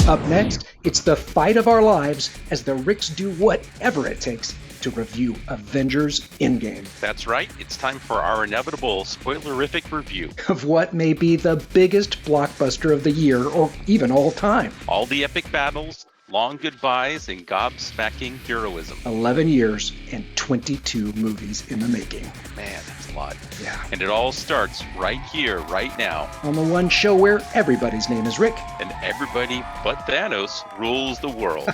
Up next, it's the fight of our lives as the Ricks do whatever it takes to review Avengers Endgame. That's right. It's time for our inevitable spoilerific review of what may be the biggest blockbuster of the year or even all time. All the epic battles, long goodbyes, and gobsmacking heroism. 11 years and 22 movies in the making. Man, that's a lot. Yeah. And it all starts right here, right now. On the one show where everybody's name is Rick. And everybody but Thanos rules the world.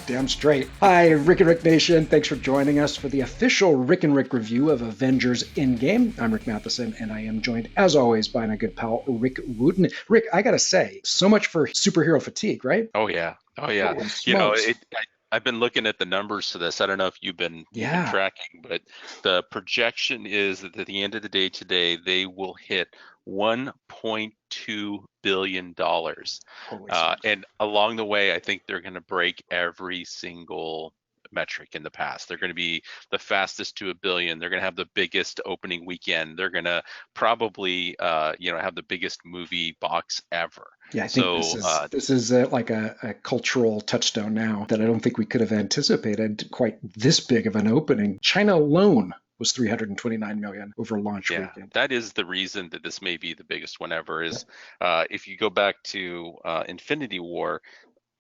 Damn straight. Hi, Rick and Rick Nation. Thanks for joining us for the official Rick and Rick review of Avengers Endgame. I'm Rick Matheson, and I am joined, as always, by my good pal, Rick Wooten. Rick, I gotta say, so much for superhero fatigue, right? Oh, yeah. I've been looking at the numbers to this. I don't know if you've been tracking, but the projection is that at the end of the day today, they will hit $1.2 billion. And along the way, I think they're going to break every single metric in the past. They're going to be the fastest to $1 billion. They're going to have the biggest opening weekend. They're going to probably, have the biggest movie box ever. Yeah, I think this is like a cultural touchstone now that I don't think we could have anticipated quite this big of an opening. China alone was $329 million over launch weekend. That is the reason that this may be the biggest one ever. If you go back to Infinity War,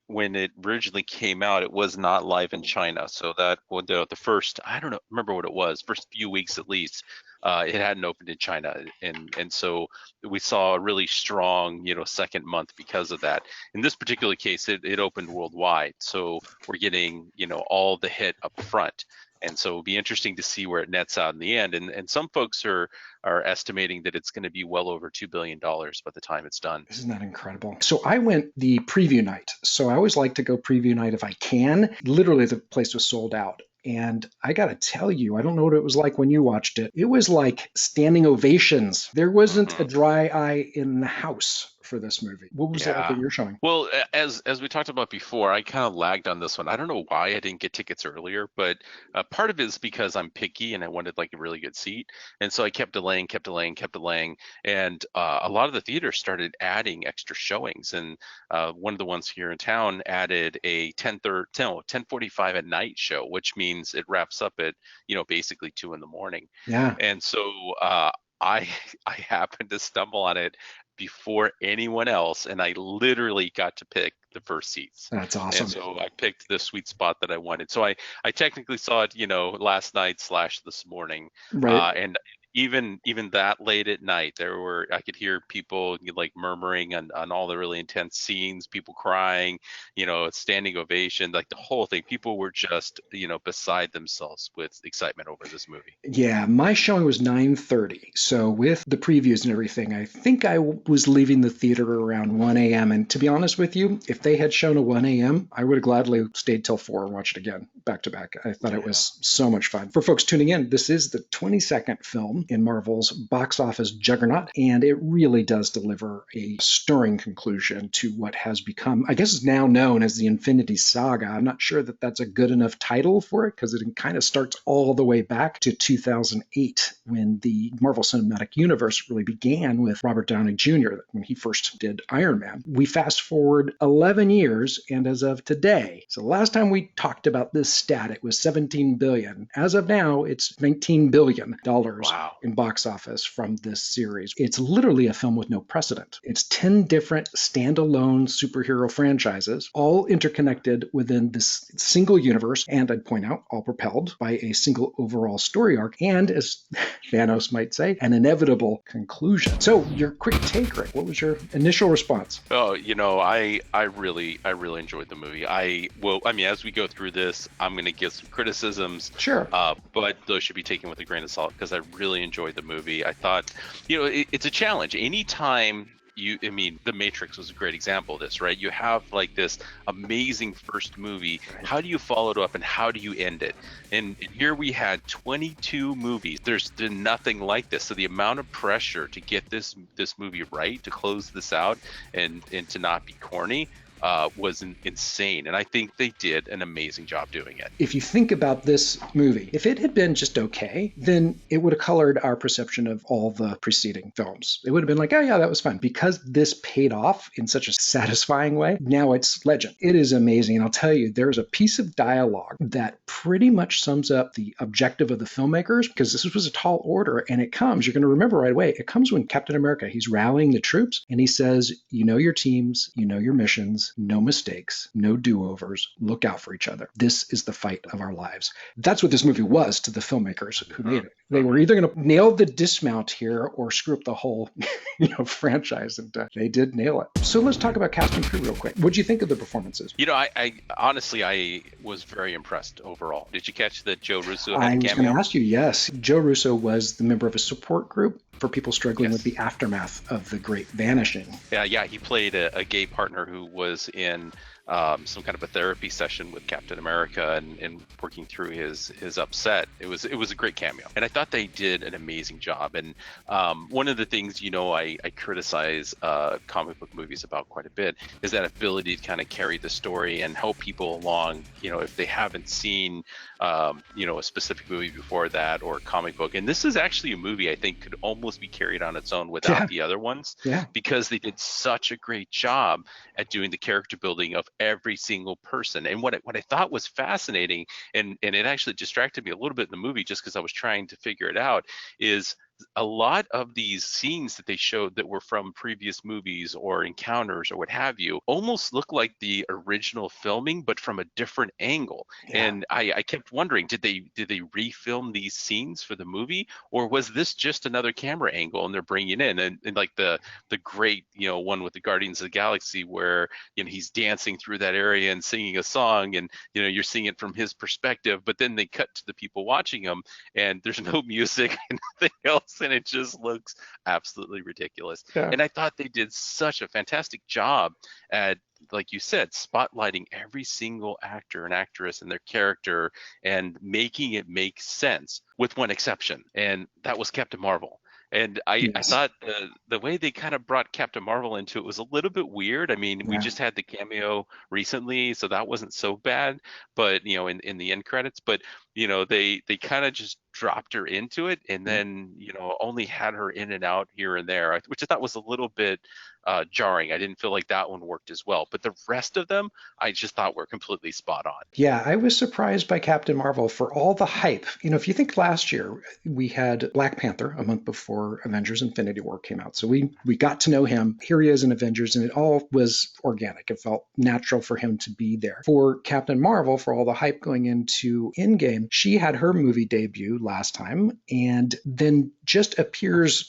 when it originally came out, it was not live in China. So that the first, I don't know, remember what it was, first few weeks at least, it hadn't opened in China. And so we saw a really strong, second month because of that. In this particular case, it opened worldwide. So we're getting, all the hit up front. And so it'll be interesting to see where it nets out in the end. And some folks are estimating that it's going to be well over $2 billion by the time it's done. Isn't that incredible? So I went the preview night. So I always like to go preview night if I can. Literally, the place was sold out. And I got to tell you, I don't know what it was like when you watched it. It was like standing ovations. There wasn't a dry eye in the house for this movie. What was it like that you're showing? Well, as we talked about before, I kind of lagged on this one. I don't know why I didn't get tickets earlier, but part of it is because I'm picky and I wanted like a really good seat. And so I kept delaying. And a lot of the theaters started adding extra showings. And one of the ones here in town added a 10:45 at night show, which means it wraps up at, basically 2 a.m. Yeah. And so I happened to stumble on it before anyone else, and I literally got to pick the first seats. That's awesome. And so I picked the sweet spot that I wanted. So I technically saw it, last night / this morning. Right. And even that late at night, I could hear people like murmuring on all the really intense scenes, people crying, standing ovation, like the whole thing. People were just, beside themselves with excitement over this movie. Yeah, my showing was 9:30. So with the previews and everything, I think I was leaving the theater around 1 a.m. And to be honest with you, if they had shown a 1 a.m., I would have gladly stayed till 4 and watched it again, back to back. I thought it was so much fun. For folks tuning in, this is the 22nd film in Marvel's box office juggernaut, and it really does deliver a stirring conclusion to what has become, I guess, is now known as the Infinity Saga. I'm not sure that that's a good enough title for it because it kind of starts all the way back to 2008 when the Marvel Cinematic Universe really began with Robert Downey Jr. when he first did Iron Man. We fast forward 11 years, and as of today, so the last time we talked about this stat, it was $17 billion. As of now, it's $19 billion in box office from this series. It's literally a film with no precedent. It's 10 different standalone superhero franchises, all interconnected within this single universe, and I'd point out, all propelled by a single overall story arc, and as Thanos might say, an inevitable conclusion. So your quick take, Rick, what was your initial response? Oh, I really enjoyed the movie. As we go through this, I'm going to give some criticisms. Sure. But those should be taken with a grain of salt because I really enjoyed the movie. I thought, it's a challenge. Anytime The Matrix was a great example of this, right? You have like this amazing first movie. How do you follow it up and how do you end it? And here we had 22 movies. There's been nothing like this. So the amount of pressure to get this movie right, to close this out and to not be corny, was insane, and I think they did an amazing job doing it. If you think about this movie, if it had been just okay, then it would have colored our perception of all the preceding films. It would have been like, oh yeah, that was fun. Because this paid off in such a satisfying way, now it's legend. It is amazing. And I'll tell you, there's a piece of dialogue that pretty much sums up the objective of the filmmakers, because this was a tall order, and it comes, you're going to remember right away, it comes when Captain America, he's rallying the troops, and he says, you know your teams, you know your missions, no mistakes, no do-overs, look out for each other. This is the fight of our lives. That's what this movie was to the filmmakers who made it. They were either going to nail the dismount here or screw up the whole franchise, and they did nail it. So let's talk about cast and crew real quick. What do you think of the performances? I honestly, I was very impressed overall. Did you catch that Joe Russo had I a was going cameo? to ask you, yes. Joe Russo was the member of a support group for people struggling Yes. with the aftermath of the Great Vanishing. Yeah, he played a gay partner who was in some kind of a therapy session with Captain America and working through his upset. It was a great cameo, and I thought they did an amazing job. And one of the things I criticize comic book movies about quite a bit is that ability to kind of carry the story and help people along. If they haven't seen a specific movie before that or comic book, and this is actually a movie I think could almost be carried on its own without the other ones, because they did such a great job at doing the character building of every single person. And what I thought was fascinating, and it actually distracted me a little bit in the movie just because I was trying to figure it out, is a lot of these scenes that they showed that were from previous movies or encounters or what have you almost look like the original filming, but from a different angle. And I kept wondering, did they refilm these scenes for the movie, or was this just another camera angle and they're bringing in and like the great one with the Guardians of the Galaxy where he's dancing through that area and singing a song, and you're seeing it from his perspective, but then they cut to the people watching him and there's no music and nothing else, and it just looks absolutely ridiculous. And I thought they did such a fantastic job at, like you said, spotlighting every single actor and actress and their character and making it make sense, with one exception, and that was Captain Marvel. And I thought the way they kind of brought Captain Marvel into it was a little bit weird. I mean, we just had the cameo recently, so that wasn't so bad, but in the end credits, but they kind of just dropped her into it, and then only had her in and out here and there, which I thought was a little bit jarring. I didn't feel like that one worked as well, but the rest of them I just thought were completely spot on. Yeah, I was surprised by Captain Marvel for all the hype. If you think last year we had Black Panther a month before Avengers Infinity War came out. So we got to know him. Here he is in Avengers, and it all was organic. It felt natural for him to be there. For Captain Marvel, for all the hype going into Endgame, she had her movie debut last time and then just appears,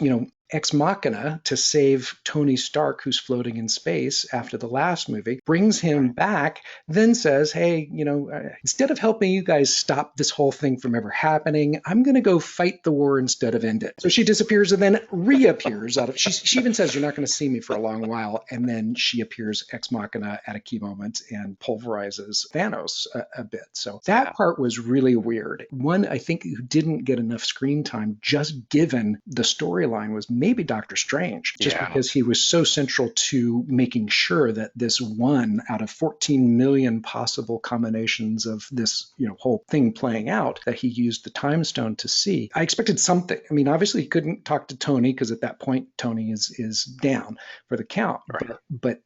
ex machina to save Tony Stark, who's floating in space after the last movie, brings him back, then says, hey, instead of helping you guys stop this whole thing from ever happening, I'm going to go fight the war instead of end it. So she disappears and then reappears out of, she even says, you're not going to see me for a long while. And then she appears ex machina at a key moment and pulverizes Thanos a bit. So that part was really weird. One, I think, who didn't get enough screen time, just given the storyline, was maybe Doctor Strange, just because he was so central to making sure that this one out of 14 million possible combinations of this, whole thing playing out, that he used the time stone to see. I expected something. I mean, obviously he couldn't talk to Tony because at that point Tony is down for the count. Right. But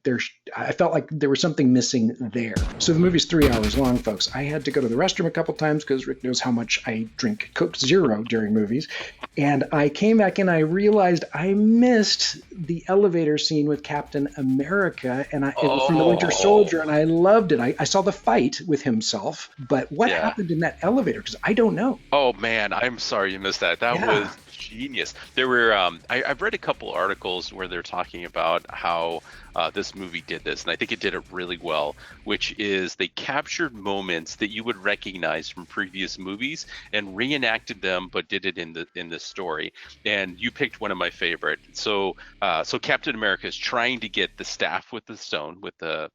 I felt like there was something missing there. So the movie's 3 hours long, folks. I had to go to the restroom a couple times because Rick knows how much I drink Coke Zero during movies. And I came back in, I realized I missed the elevator scene with Captain America and it was from the Winter Soldier, and I loved it. I saw the fight with himself, but what happened in that elevator? Because I don't know. Oh man, I'm sorry you missed that. That was genius. There were I've read a couple articles where they're talking about how this movie did this, and I think it did it really well, which is they captured moments that you would recognize from previous movies and reenacted them, but did it in the story. And you picked one of my favorite. So Captain America is trying to get the staff with the stone, with the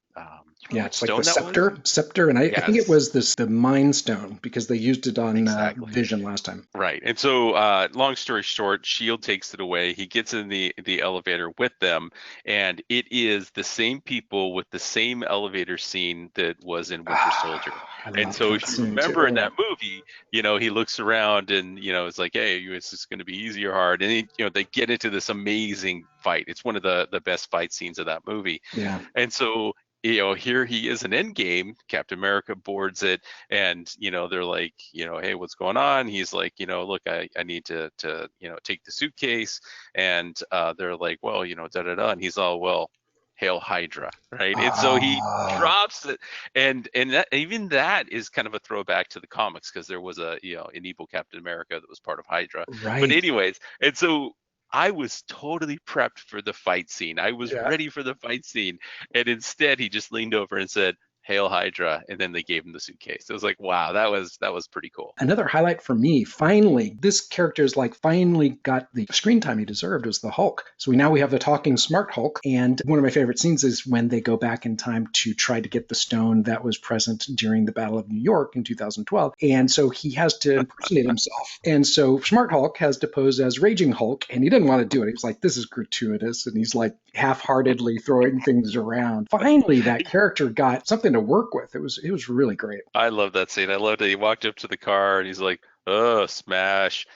it's like the scepter, and I think it was the Mind Stone, because they used it on Vision last time. Right. And so long story short, Shield takes it away. He gets in the elevator with them, and it is is the same people with the same elevator scene that was in Winter Soldier. And so if you remember in that movie, he looks around and, it's like, hey, is this going to be easy or hard? And, they get into this amazing fight. It's one of the best fight scenes of that movie. Yeah. And so, here he is in Endgame. Captain America boards it, and they're like, hey, what's going on? He's like, look, I need to take the suitcase, and they're like, well, da da da, and he's all, well, hail Hydra, right? And so he drops it, and that, even that is kind of a throwback to the comics, because there was an evil Captain America that was part of Hydra. Right. But anyways, and so I was totally prepped for the fight scene. I was ready for the fight scene. And instead, he just leaned over and said, hail Hydra. And then they gave him the suitcase. It was like, wow, that was pretty cool. Another highlight for me, finally, this character's finally got the screen time he deserved, was the Hulk. So now we have the talking smart Hulk. And one of my favorite scenes is when they go back in time to try to get the stone that was present during the Battle of New York in 2012. And so he has to impersonate himself. And so smart Hulk has to pose as Raging Hulk, and he didn't want to do it. He was like, this is gratuitous. And he's like half-heartedly throwing things around. Finally, that character got something to work with. It was really great. I love that scene. I loved it. He walked up to the car and he's like, oh, smash.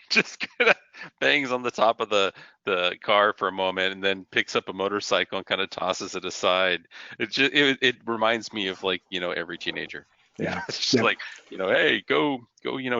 Just kind of bangs on the top of the car for a moment, and then picks up a motorcycle and kind of tosses it aside. It reminds me of every teenager. Yeah. It's just like, hey, go,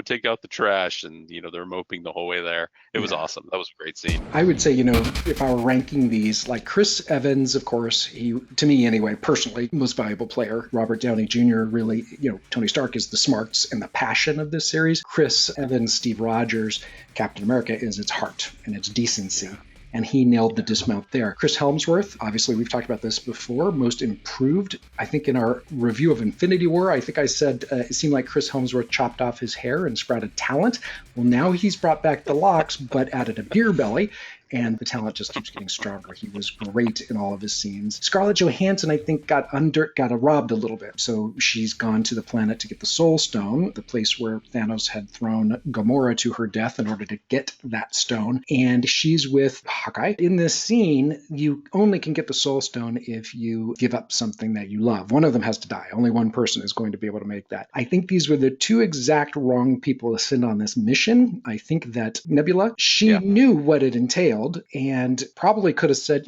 take out the trash. And, they're moping the whole way there. It was awesome. That was a great scene. I would say, if I were ranking these, Chris Evans, of course, he, to me anyway, personally, most valuable player. Robert Downey Jr. really, Tony Stark is the smarts and the passion of this series. Chris Evans, Steve Rogers, Captain America is its heart and its decency. And he nailed the dismount there. Chris Helmsworth, obviously we've talked about this before, most improved. I think in our review of Infinity War, I think I said it seemed like Chris Helmsworth chopped off his hair and sprouted talent. Well, now he's brought back the locks, but added a beer belly. And the talent just keeps getting stronger. He was great in all of his scenes. Scarlett Johansson, I think, got robbed a little bit. So she's gone to the planet to get the Soul Stone, the place where Thanos had thrown Gamora to her death in order to get that stone. And she's with Hawkeye. In this scene, you only can get the Soul Stone if you give up something that you love. One of them has to die. Only one person is going to be able to make that. I think these were the two exact wrong people to send on this mission. I think that Nebula, she knew what it entailed, and probably could have said,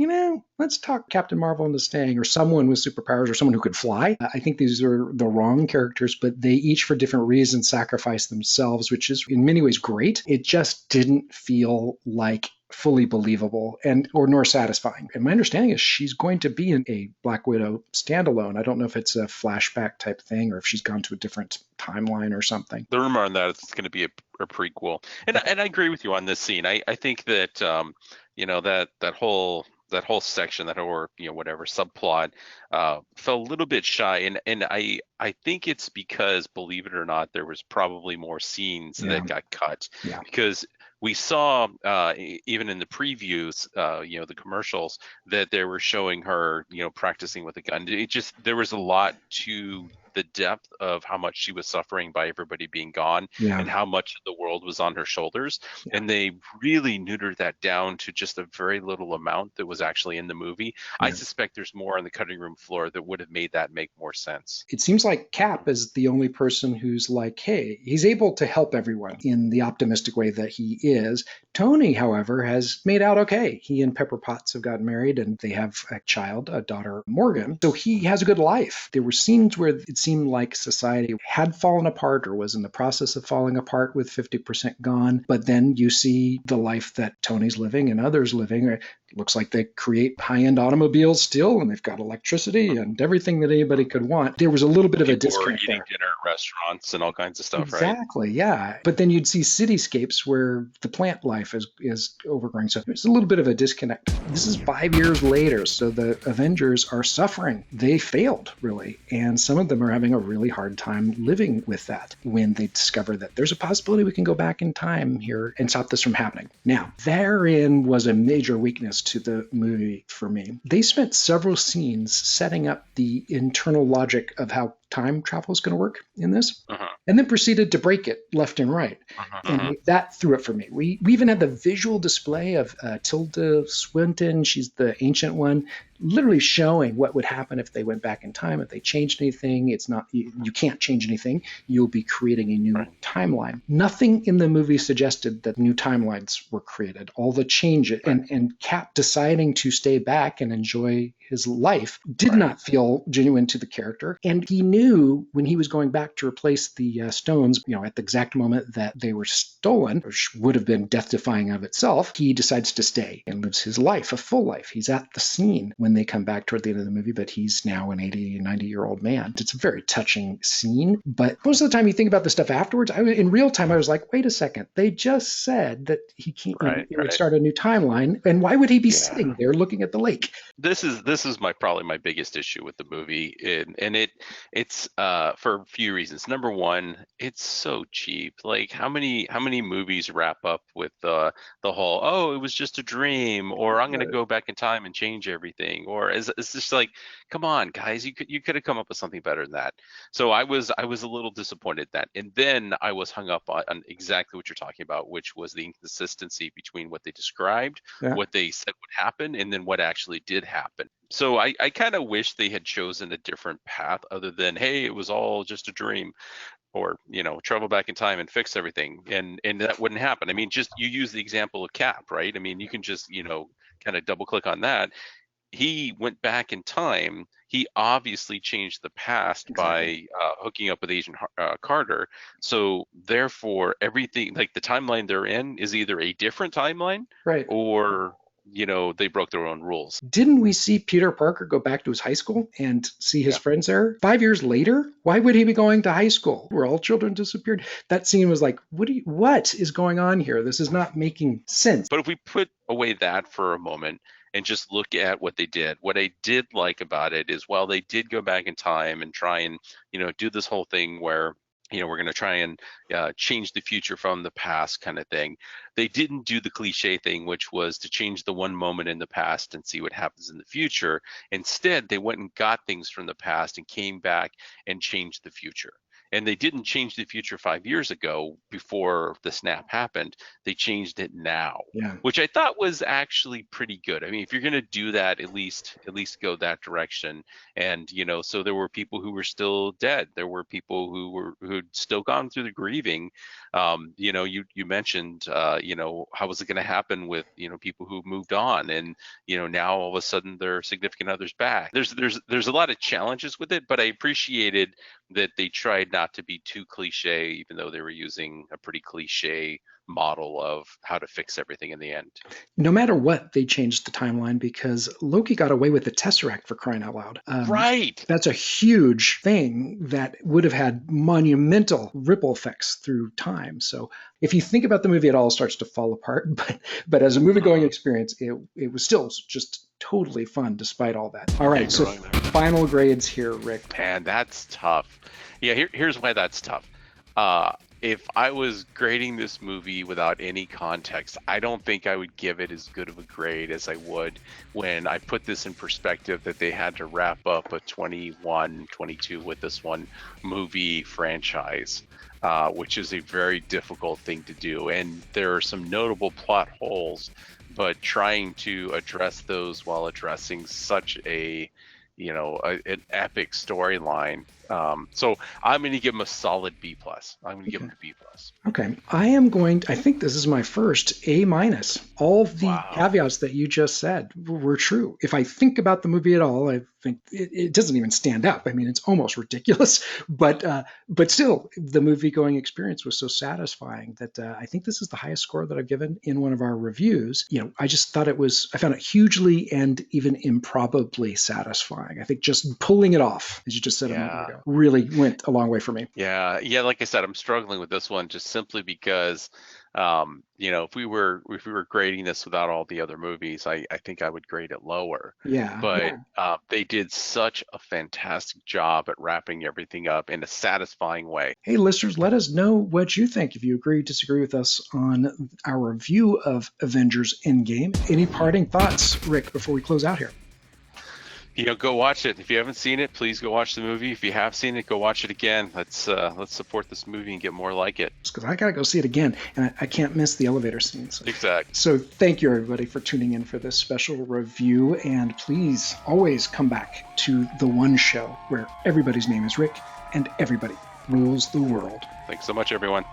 let's talk Captain Marvel into staying, or someone with superpowers, or someone who could fly. I think these are the wrong characters, but they each for different reasons sacrifice themselves, which is in many ways great. It just didn't feel like fully believable or nor satisfying. And my understanding is she's going to be in a Black Widow standalone. I don't know if it's a flashback type thing or if she's gone to a different timeline or something. The rumor on that is it's going to be a prequel. And I agree with you on this scene. I think that that whole section, that whole whatever subplot fell a little bit shy, and I think it's because, believe it or not, there was probably more scenes that got cut because we saw even in the previews, the commercials, that they were showing her practicing with a gun. There was a lot to the depth of how much she was suffering by everybody being gone and how much of the world was on her shoulders. And they really neutered that down to just a very little amount that was actually in the movie. I suspect there's more on the cutting room floor that would have made that make more sense. It seems like Cap is the only person who's like, hey, he's able to help everyone in the optimistic way that he is. Tony, however, has made out okay. He and Pepper Potts have gotten married and they have a child, a daughter, Morgan. So he has a good life. There were scenes where it seemed like society had fallen apart or was in the process of falling apart with 50% gone. But then you see the life that Tony's living and others living. It looks like they create high-end automobiles still, and they've got electricity and everything that anybody could want. There was a little bit of a disconnect eating there. Dinner at restaurants and all kinds of stuff, Exactly, yeah. But then you'd see cityscapes where the plant life is overgrowing. So there's a little bit of a disconnect. This is 5 years later, so the Avengers are suffering. They failed, really. And some of them are having a really hard time living with that when they discover that there's a possibility we can go back in time here and stop this from happening. Now, therein was a major weakness to the movie for me. They spent several scenes setting up the internal logic of how time travel is going to work in this, and then proceeded to break it left and right. And that threw it for me. We even had the visual display of Tilda Swinton. She's the ancient one, literally showing what would happen if they went back in time, if they changed anything. It's not, you can't change anything. You'll be creating a new timeline. Nothing in the movie suggested that new timelines were created. All the changes and Cap deciding to stay back and enjoy his life did not feel genuine to the character. And he knew when he was going back to replace the stones, at the exact moment that they were stolen, which would have been death-defying of itself, he decides to stay and lives his life, a full life. He's at the scene when they come back toward the end of the movie, but he's now an 80, 90-year-old man. It's a very touching scene, but most of the time you think about the stuff afterwards, in real time, I was like, wait a second, they just said that he can't would start a new timeline, and why would he be sitting there looking at the lake? This is probably my biggest issue with the movie, and it's for a few reasons. Number one, it's so cheap. Like how many movies wrap up with the whole, oh, it was just a dream, or I'm gonna go back in time and change everything, or it's just like, come on, guys, you could have come up with something better than that. So I was a little disappointed that, and then I was hung up on exactly what you're talking about, which was the inconsistency between what they described, what they said would happen, and then what actually did happen. So I kind of wish they had chosen a different path other than, hey, it was all just a dream, or travel back in time and fix everything, and that wouldn't happen. I mean, just you use the example of Cap, right? I mean, you can just kind of double click on that. He went back in time. He obviously changed the past by hooking up with Agent Carter. So therefore, everything, like the timeline they're in, is either a different timeline, or they broke their own rules. Didn't we see Peter Parker go back to his high school and see his friends there? 5 years later? Why would he be going to high school where all children disappeared? That scene was like, what is going on here? This is not making sense. But if we put away that for a moment and just look at what they did, what I did like about it is, while they did go back in time and try and do this whole thing where we're going to try and change the future from the past kind of thing, they didn't do the cliche thing, which was to change the one moment in the past and see what happens in the future. Instead, they went and got things from the past and came back and changed the future. And they didn't change the future 5 years ago before the snap happened. They changed it now, which I thought was actually pretty good. I mean, if you're going to do that, at least go that direction. And, so there were people who were still dead. There were people who'd still gone through the grieving. You mentioned, how was it going to happen with, people who moved on, and, now all of a sudden their significant others back. There's a lot of challenges with it, but I appreciated that they tried not to be too cliche, even though they were using a pretty cliche model of how to fix everything in the end. No matter what, they changed the timeline because Loki got away with the Tesseract, for crying out loud. Right. That's a huge thing that would have had monumental ripple effects through time. So if you think about the movie, it all starts to fall apart. But as a movie-going experience, it was still just totally fun despite all that. All right, so final grades here, Rick. Man, that's tough. Yeah, here's why that's tough. If I was grading this movie without any context, I don't think I would give it as good of a grade as I would when I put this in perspective, that they had to wrap up a 21, 22 with this one movie franchise, which is a very difficult thing to do. And there are some notable plot holes, but trying to address those while addressing such an epic storyline. So I'm going to give him a solid B+. I'm going to give him a B+. Okay. I think this is my first A-. All of the caveats that you just said were true. If I think about the movie at all, I think it doesn't even stand up. I mean, it's almost ridiculous, but still, the movie-going experience was so satisfying that I think this is the highest score that I've given in one of our reviews. I just thought I found it hugely and even improbably satisfying. I think just pulling it off, as you just said a moment ago, really went a long way for me. Yeah. Like I said, I'm struggling with this one just simply because, if we were grading this without all the other movies, I think I would grade it lower. Yeah. But they did such a fantastic job at wrapping everything up in a satisfying way. Hey, listeners, let us know what you think. If you agree, disagree with us on our review of Avengers Endgame. Any parting thoughts, Rick, before we close out here? Go watch it. If you haven't seen it, please go watch the movie. If you have seen it, go watch it again. Let's support this movie and get more like it. Because I gotta go see it again, and I can't miss the elevator scenes. Exactly. So thank you everybody for tuning in for this special review, and please always come back to the one show where everybody's name is Rick and everybody rules the world. Thanks so much, everyone.